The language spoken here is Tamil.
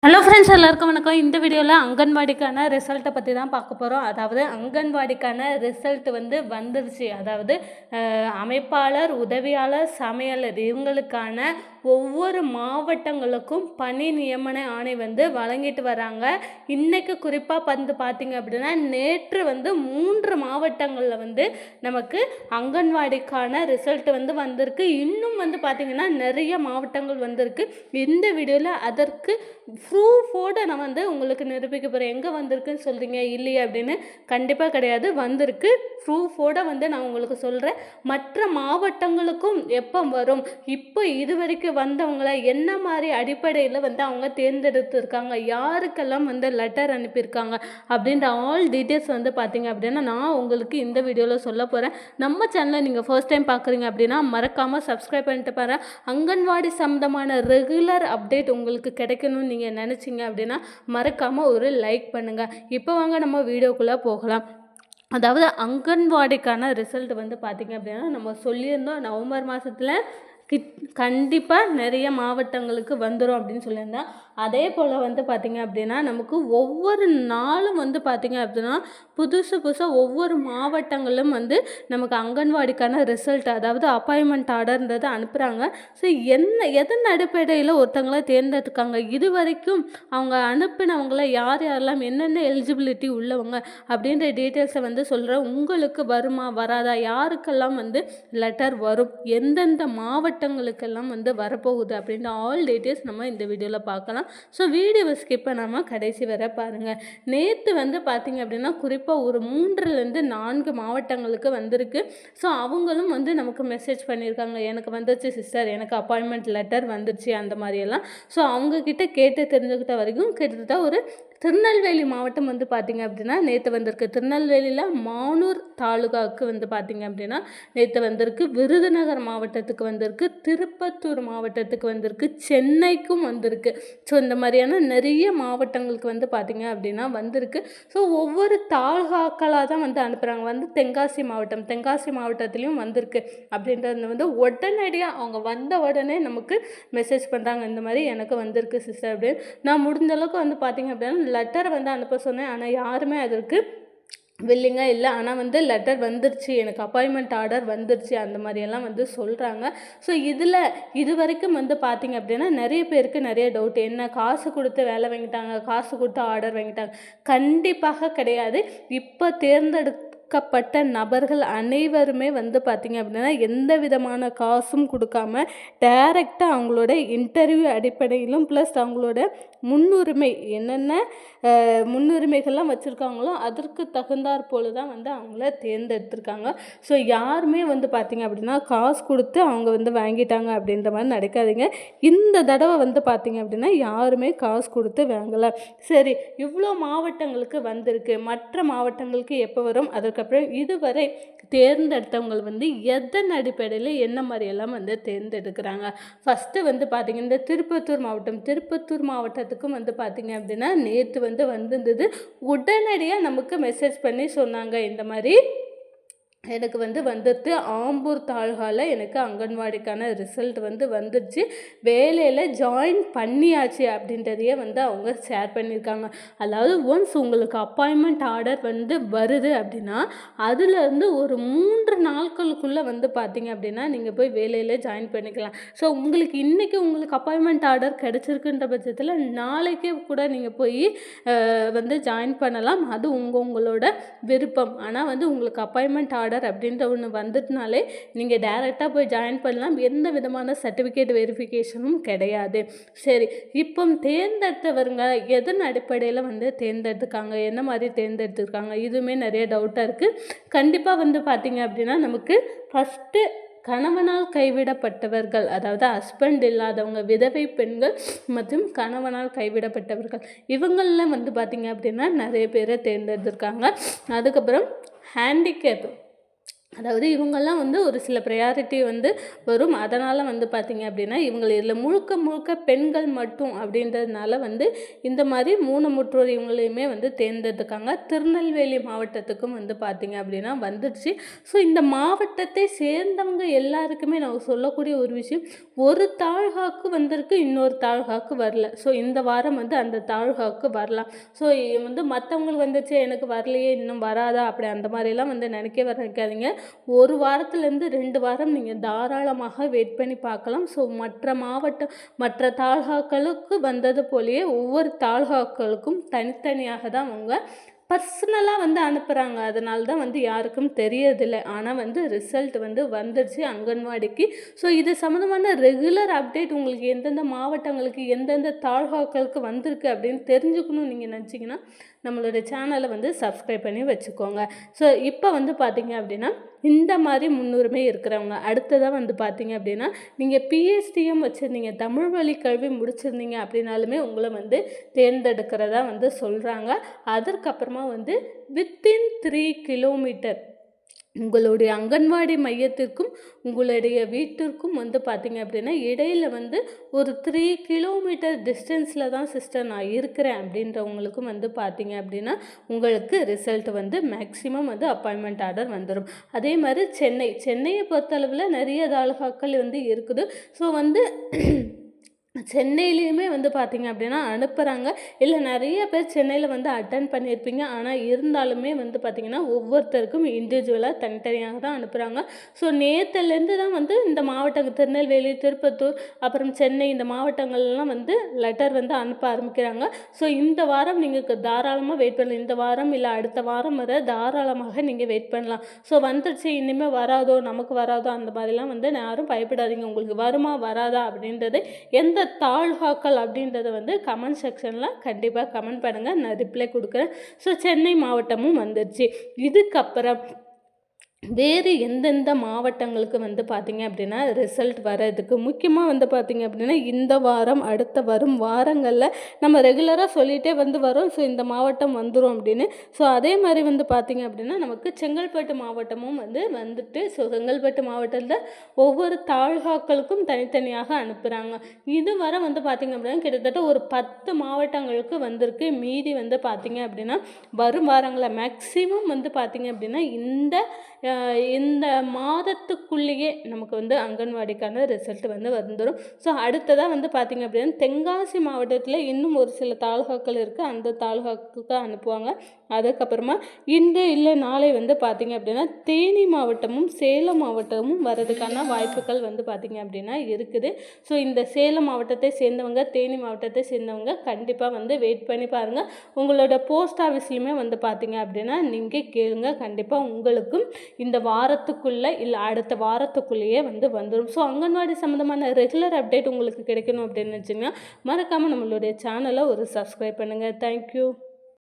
ஹலோ ஃப்ரெண்ட்ஸ், எல்லாருக்கும் வணக்கம். இந்த வீடியோவில் அங்கன்வாடிக்கான ரிசல்ட்டை பற்றி தான் பார்க்க போகிறோம். அதாவது அங்கன்வாடிக்கான ரிசல்ட் வந்துருச்சு. அதாவது அமைப்பாளர், உதவியாளர், சமையலர் இவங்களுக்கான ஒவ்வொரு மாவட்டங்களுக்கும் பணி நியமன ஆணை வழங்கிட்டு வராங்க. இன்றைக்கு குறிப்பாக பார்த்திங்க அப்படின்னா நேற்று 3 மாவட்டங்களில் நமக்கு அங்கன்வாடிக்கான ரிசல்ட் வந்திருக்கு. இன்னும் பார்த்திங்கன்னா நிறைய மாவட்டங்கள் வந்திருக்கு. இந்த வீடியோவில் அதற்கு ப்ரூஃபோடு நான் உங்களுக்கு நிரூபிக்க போகிறேன். எங்கே வந்திருக்குன்னு சொல்கிறீங்க இல்லையா அப்படின்னு. கண்டிப்பாக கிடையாது, வந்திருக்கு. ப்ரூஃபோடு நான் உங்களுக்கு சொல்கிறேன். மற்ற மாவட்டங்களுக்கும் எப்போ வரும், இப்போ இது வரைக்கும் வந்தவங்கள என்ன மாதிரி அடிப்படையில் அவங்க தேர்ந்தெடுத்துருக்காங்க, யாருக்கெல்லாம் லெட்டர் அனுப்பியிருக்காங்க அப்படின்ற ஆல் டீட்டெயில்ஸ் பார்த்திங்க அப்படின்னா நான் உங்களுக்கு இந்த வீடியோவில் சொல்ல போகிறேன். நம்ம சேனலை நீங்கள் ஃபர்ஸ்ட் டைம் பார்க்குறீங்க அப்படின்னா மறக்காமல் சப்ஸ்கிரைப் பண்ணிட்டு பாருங்கள். அங்கன்வாடி சம்மந்தமான ரெகுலர் அப்டேட் உங்களுக்கு கிடைக்கணும்னு நீங்கள் நினச்சிங்க அப்படின்னா மறக்காமல் ஒரு லைக் பண்ணுங்கள். இப்போ வாங்க நம்ம வீடியோக்குள்ளே போகலாம். அதாவது அங்கன்வாடிக்கான ரிசல்ட் பார்த்திங்க அப்படின்னா நம்ம சொல்லியிருந்தோம் நவம்பர் மாதத்தில் கண்டிப்பாக நிறைய மாவட்டங்களுக்கு வந்துடும் அப்படின்னு சொல்லியிருந்தேன். அதே போல் பார்த்திங்க அப்படின்னா நமக்கு ஒவ்வொரு நாளும் பார்த்திங்க அப்படின்னா புதுசாக ஒவ்வொரு மாவட்டங்களும் நமக்கு அங்கன்வாடிக்கான ரிசல்ட், அதாவது அப்பாயின்மெண்ட் ஆர்டர்ன்றது அனுப்புகிறாங்க. ஸோ எதன் அடிப்படையில் ஒருத்தங்களை தேர்ந்தெடுக்காங்க, இது வரைக்கும் அவங்க அனுப்பினவங்கள யாரெல்லாம் என்னென்ன எலிஜிபிலிட்டி உள்ளவங்க அப்படின்ற டீட்டெயில்ஸை சொல்கிறேன். உங்களுக்கு வருமா வராதா, யாருக்கெல்லாம் லெட்டர் வரும், எந்தெந்த மாவட்டங்களுக்கெல்லாம் வரப்போகுது அப்படின்ற ஆல் டீட்டெயில்ஸ் நம்ம இந்த வீடியோவில் பார்க்கலாம். ஸோ வீடியோவை ஸ்கிப் பண்ணாமல் கடைசி வரை பாருங்கள். நேற்று பார்த்திங்க அப்படின்னா குறிப்பாக ஒரு 3லேருந்து 4 மாவட்டங்களுக்கு வந்திருக்கு. ஸோ அவங்களும் நமக்கு மெசேஜ் பண்ணியிருக்காங்க, எனக்கு வந்துருச்சு சிஸ்டர், எனக்கு அப்பாயின்மெண்ட் லெட்டர் வந்துருச்சு அந்த மாதிரியெல்லாம். ஸோ அவங்கக்கிட்ட கேட்டு தெரிஞ்சுக்கிட்ட வரைக்கும் கிட்டத்தட்ட ஒரு திருநெல்வேலி மாவட்டம் பார்த்திங்க அப்படின்னா நேற்று வந்திருக்கு. திருநெல்வேலியில் மானூர் தாலுகாவுக்கு பார்த்திங்க அப்படின்னா நேற்று வந்திருக்கு. விருதுநகர் மாவட்டத்துக்கு வந்திருக்கு. திருப்பத்தூர் மாவட்டத்துக்கு வந்திருக்கு. சென்னைக்கும் வந்திருக்கு. ஸோ இந்த மாதிரியான நிறைய மாவட்டங்களுக்கு பார்த்திங்க அப்படின்னா வந்திருக்கு. ஸோ ஒவ்வொரு தாலுகாக்களாக தான் அனுப்புகிறாங்க. தென்காசி மாவட்டத்துலேயும் வந்திருக்கு அப்படின்றது உடனடியாக அவங்க வந்த உடனே நமக்கு மெசேஜ் பண்ணுறாங்க, இந்த மாதிரி எனக்கு வந்திருக்கு சிஸ்டர் அப்படின்னு. நான் முடிஞ்ச அளவுக்கு பார்த்திங்க அப்படின்னா லெட்டர் அனுப்ப சொன்னேன். ஆனால் யாருமே அதற்கு வில்லிங்காக இல்லை. ஆனால் லெட்டர் வந்துருச்சு, எனக்கு அப்பாயின்மெண்ட் ஆர்டர் வந்துருச்சு அந்த மாதிரியெல்லாம் சொல்கிறாங்க. ஸோ இது வரைக்கும் பார்த்திங்க அப்படின்னா நிறைய பேருக்கு நிறைய டவுட், என்ன காசு கொடுத்து வேலை வாங்கிட்டாங்க, காசு கொடுத்து ஆர்டர் வாங்கிட்டாங்க. கண்டிப்பாக கிடையாது. இப்போ தேர்ந்தெடுக்கப்பட்ட நபர்கள் அனைவருமே பார்த்திங்க அப்படின்னா எந்த விதமான காசும் கொடுக்காம டைரெக்டாக அவங்களோட இன்டர்வியூ அடிப்படையிலும் ப்ளஸ் அவங்களோட முன்னுரிமை என்னென்ன முன்னுரிமைகள்லாம் வச்சுருக்காங்களோ அதற்கு தகுந்தாற் போல தான் அவங்கள தேர்ந்தெடுத்திருக்காங்க. ஸோ யாருமே பார்த்திங்க அப்படின்னா காசு கொடுத்து அவங்க வாங்கிட்டாங்க அப்படின்ற மாதிரி நடக்காதீங்க. இந்த தடவை பார்த்திங்க அப்படின்னா யாருமே காசு கொடுத்து வாங்கலை. சரி, இவ்வளோ மாவட்டங்களுக்கு வந்திருக்கு, மற்ற மாவட்டங்களுக்கு எப்போ வரும், அதுக்கப்புறம் இதுவரை தேர்ந்தெடுத்தவங்க எதன் அடிப்படையில் என்ன மாதிரியெல்லாம் தேர்ந்தெடுக்கிறாங்க. ஃபஸ்ட்டு பார்த்திங்க இந்த திருப்பத்தூர் மாவட்டத்துக்கும் பார்த்திங்க அப்படின்னா நேற்று வந்திருந்தது. உடனடியாக நமக்கு மெசேஜ் பண்ணி சொன்னாங்க, இந்த மாதிரி எனக்கு வந்துட்டு ஆம்பூர் தாலுகாவில் எனக்கு அங்கன்வாடிக்கான ரிசல்ட் வந்துருச்சு, வேலையில் ஜாயின் பண்ணியாச்சு அப்படின்றதையே அவங்க ஷேர் பண்ணியிருக்காங்க. அதாவது ஒன்ஸ் உங்களுக்கு அப்பாயின்மெண்ட் ஆர்டர் வருது அப்படின்னா அதுலேருந்து ஒரு 3 நாட்களுக்குள்ளே பார்த்திங்க அப்படின்னா நீங்கள் போய் வேலையில் ஜாயின் பண்ணிக்கலாம். ஸோ உங்களுக்கு இன்றைக்கி உங்களுக்கு அப்பாயின்மெண்ட் ஆர்டர் கிடச்சிருக்குன்ற பட்சத்தில் நாளைக்கே கூட நீங்கள் போய் ஜாயின் பண்ணலாம். அது உங்களோட விருப்பம். ஆனால் உங்களுக்கு அப்பாயின்மெண்ட் ஆர்டர் அப்படின்ற ஒன்று வந்துட்டுனாலே நீங்கள் டைரெக்டாக போய் ஜாயின் பண்ணலாம். எந்த விதமான சர்டிஃபிகேட் வெரிஃபிகேஷனும் கிடையாது. சரி, இப்போ தேர்ந்தெடுத்தவங்க எதன் அடிப்படையில் தேர்ந்தெடுத்துக்காங்க, என்ன மாதிரி தேர்ந்தெடுத்துருக்காங்க, இதுவுமே நிறைய டவுட்டாக இருக்குது. கண்டிப்பாக பார்த்திங்க அப்படின்னா நமக்கு ஃபஸ்ட்டு கணவனால் கைவிடப்பட்டவர்கள், அதாவது ஹஸ்பண்ட் இல்லாதவங்க, விதவை பெண்கள் மற்றும் கணவனால் கைவிடப்பட்டவர்கள், இவங்களில் பார்த்திங்க அப்படின்னா நிறைய பேரை தேர்ந்தெடுத்திருக்காங்க. அதுக்கப்புறம் ஹேண்டிகேப் அதாவது இவங்கெல்லாம் வந்து ஒரு சில ப்ரையாரிட்டி வந்து வரும். அதனால் வந்து பார்த்திங்க அப்படின்னா இவங்க இதில் முழுக்க முழுக்க பெண்கள் மட்டும் அப்படின்றதுனால வந்து இந்த மாதிரி ஊனமுற்றோர் இவங்களையுமே வந்து தேர்ந்தெடுத்துக்காங்க. திருநெல்வேலி மாவட்டத்துக்கும் வந்து பார்த்திங்க அப்படின்னா வந்துடுச்சு. ஸோ இந்த மாவட்டத்தை சேர்ந்தவங்க எல்லாருக்குமே நான் சொல்லக்கூடிய ஒரு விஷயம், ஒரு தாலுகாவுக்கு வந்திருக்கு, இன்னொரு தாலுகாவுக்கு வரல. ஸோ இந்த வாரம் வந்து அந்த தாலுகாவுக்கு வரலாம். ஸோ வந்து மற்றவங்களுக்கு வந்துச்சு எனக்கு வரலையே இன்னும் வராதா அப்படி அந்த மாதிரிலாம் வந்து நினைக்காதீங்க. ஒரு வாரத்துலேருந்து 2 வாரம் நீங்கள் தாராளமாக வெயிட் பண்ணி பார்க்கலாம். ஸோ மற்ற தாலுகாக்களுக்கு வந்தது போலயே ஒவ்வொரு தாலுகாக்களுக்கும் தனித்தனியாக தான் அவங்க பர்சனலாக வந்து அனுப்புகிறாங்க. அதனால தான் வந்து யாருக்கும் தெரியறதில்லை. ஆனால் வந்து ரிசல்ட் வந்து வந்துடுச்சு அங்கன்வாடிக்கு. ஸோ இது சம்மந்தமான ரெகுலர் அப்டேட் உங்களுக்கு எந்தெந்த மாவட்டங்களுக்கு எந்தெந்த தாலுகாக்களுக்கு வந்திருக்கு அப்படின்னு தெரிஞ்சுக்கணும்னு நீங்கள் நினச்சிங்கன்னா நம்மளுடைய சேனலை வந்து சப்ஸ்கிரைப் பண்ணி வச்சுக்கோங்க. ஸோ இப்போ வந்து பார்த்திங்க அப்படின்னா இந்த மாதிரி முன்னுரிமை இருக்கிறவங்க அடுத்ததாக வந்து பார்த்திங்க அப்படின்னா நீங்கள் பிஎஸ்டிஎம் வச்சுருந்தீங்க, தமிழ் வழி கல்வி முடிச்சிருந்தீங்க அப்படின்னாலுமே உங்களை வந்து தேர்ந்தெடுக்கிறதா வந்து சொல்கிறாங்க. அதற்கப்புறமா வந்து வித்தின் 3 கிலோமீட்டர் உங்களுடைய அங்கன்வாடி மையத்திற்கும் உங்களுடைய வீட்டிற்கும் வந்து பார்த்திங்க அப்படின்னா இடையில் வந்து ஒரு 3 கிலோமீட்டர் டிஸ்டன்ஸில் தான் சிஸ்டர் நான் இருக்கிறேன் அப்படின்றவங்களுக்கும் வந்து பார்த்திங்க அப்படின்னா உங்களுக்கு ரிசல்ட் வந்து மேக்ஸிமம் வந்து அப்பாயின்மெண்ட் ஆர்டர் வந்துடும். அதே மாதிரி சென்னையை பொறுத்தளவில் நிறைய தாலுகாக்கள் வந்து இருக்குது. ஸோ வந்து சென்னையிலையுமே வந்து பார்த்திங்க அப்படின்னா அனுப்புகிறாங்க. இல்லை நிறைய பேர் சென்னையில் வந்து அட்டன் பண்ணியிருப்பீங்க. ஆனால் இருந்தாலுமே வந்து பார்த்திங்கன்னா ஒவ்வொருத்தருக்கும் இண்டிவிஜுவலாக தனித்தனியாக தான் அனுப்புகிறாங்க. ஸோ நேற்றுலேருந்து தான் வந்து இந்த மாவட்டம் திருநெல்வேலி, திருப்பத்தூர், அப்புறம் சென்னை இந்த மாவட்டங்கள்லாம் வந்து லெட்டர் வந்து அனுப்ப ஆரம்பிக்கிறாங்க. ஸோ இந்த வாரம் நீங்கள் தாராளமாக வெயிட் பண்ணலாம். இந்த வாரம் இல்லை அடுத்த வாரம் வரை தாராளமாக நீங்கள் வெயிட் பண்ணலாம். ஸோ வந்துடுச்சு இனிமேல் நமக்கு வராதோ அந்த மாதிரிலாம் வந்து யாரும் பயப்படாதீங்க. உங்களுக்கு வருமா வராதா அப்படின்றது எந்த தாலுகாக்கள் அப்படின்றத வந்து கமெண்ட் செக்ஷனில் கண்டிப்பாக கமெண்ட் பண்ணுங்கள், நான் ரிப்ளை கொடுக்குறேன். ஸோ சென்னை மாவட்டமும் வந்துடுச்சு. இதுக்கப்புறம் வேறு எந்தெந்த மாவட்டங்களுக்கு வந்து பார்த்திங்க அப்படின்னா ரிசல்ட் வர்றதுக்கு முக்கியமாக வந்து பார்த்திங்க அப்படின்னா இந்த வாரம் அடுத்த வரும் வாரங்களில் நம்ம ரெகுலராக சொல்லிகிட்டே வந்து வரோம். ஸோ இந்த மாவட்டம் வந்துடும் அப்படின்னு. ஸோ அதே மாதிரி வந்து பார்த்திங்க அப்படின்னா நமக்கு செங்கல்பட்டு மாவட்டமும் வந்துட்டு ஸோ செங்கல்பட்டு மாவட்டத்தில் ஒவ்வொரு தாலுகாக்களுக்கும் தனித்தனியாக அனுப்புகிறாங்க. இதுவரை வந்து பார்த்திங்க அப்படின்னா கிட்டத்தட்ட ஒரு 10 மாவட்டங்களுக்கு வந்திருக்கு. மீதி வந்து பார்த்திங்க அப்படின்னா வரும் வாரங்களில் மேக்ஸிமம் வந்து பார்த்திங்க அப்படின்னா இந்த மாதத்துக்குள்ளேயே நமக்கு வந்து அங்கன்வாடிக்கான ரிசல்ட் வந்து வந்துடும். ஸோ அடுத்ததாக வந்து பார்த்திங்க அப்படின்னா தென்காசி மாவட்டத்தில் இன்னும் ஒரு சில தாலுகாக்கள் இருக்குது. அந்த தாலுகாவுக்கு அனுப்புவாங்க. அதுக்கப்புறமா இன்று இல்லை நாளை வந்து பார்த்திங்க அப்படின்னா தேனி மாவட்டமும் சேலம் மாவட்டமும் வர்றதுக்கான வாய்ப்புகள் வந்து பார்த்திங்க அப்படின்னா இருக்குது. ஸோ இந்த சேலம் மாவட்டத்தை சேர்ந்தவங்க, தேனி மாவட்டத்தை சேர்ந்தவங்க கண்டிப்பாக வந்து வெயிட் பண்ணி பாருங்கள். உங்களோட போஸ்ட் ஆஃபீஸ்லையுமே வந்து பார்த்திங்க அப்படின்னா நீங்கள் கேளுங்க. கண்டிப்பாக உங்களுக்கும் இந்த வாரத்துக்குள்ளே இல்லை அடுத்த வாரத்துக்குள்ளேயே வந்துடும். ஸோ அங்கன்வாடி சம்மந்தமான ரெகுலர் அப்டேட் உங்களுக்கு கிடைக்கணும் அப்படின்னு நினச்சிங்கன்னா மறக்காமல் நம்மளுடைய சேனலை ஒரு சப்ஸ்கிரைப் பண்ணுங்கள். தேங்க்யூ.